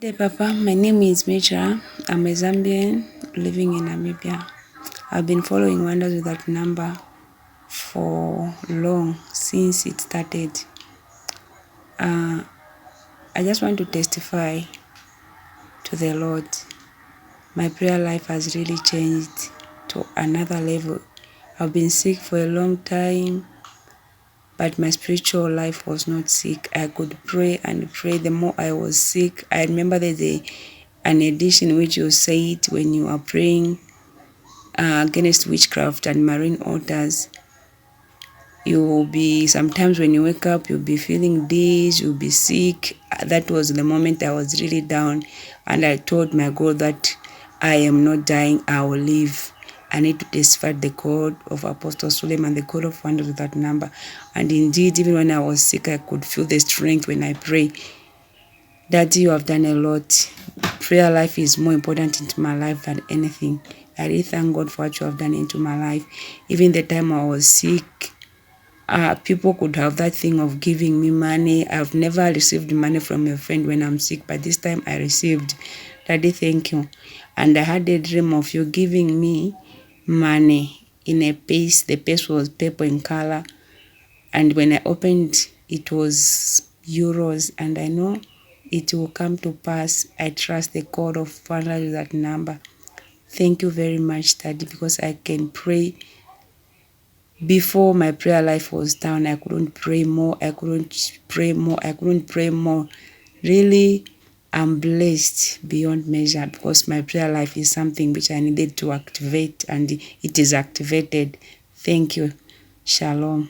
Hey Papa, my name is Mitra. I'm a Zambian living in Namibia. I've been following Wonders with that number for long, since it started. I just want to testify to the Lord. My prayer life has really changed to another level. I've been sick for a long time, but my spiritual life was not sick. I could pray and pray. The more I was sick, I remember there's an edition which you said when you are praying against witchcraft and marine altars, you will be, sometimes when you wake up, you'll be feeling dizzy, you'll be sick. That was the moment I was really down, and I told my God that I am not dying, I will live. I need to testify the God of Apostle Suleiman, the God of wonders with that number. And indeed, even when I was sick, I could feel the strength when I pray. Daddy, you have done a lot. Prayer life is more important into my life than anything. I really thank God for what you have done into my life. Even the time I was sick, people could have that thing of giving me money. I've never received money from a friend when I'm sick, but this time I received. Daddy, thank you. And I had a dream of you giving me money in a piece. The piece was purple in color. And when I opened, it was euros. And I know it will come to pass. I trust the God of wonders with that number. Thank you very much, Daddy, because I can pray. Before, my prayer life was down. I couldn't pray more. I couldn't pray more. Really, I'm blessed beyond measure because my prayer life is something which I needed to activate, and it is activated. Thank you. Shalom.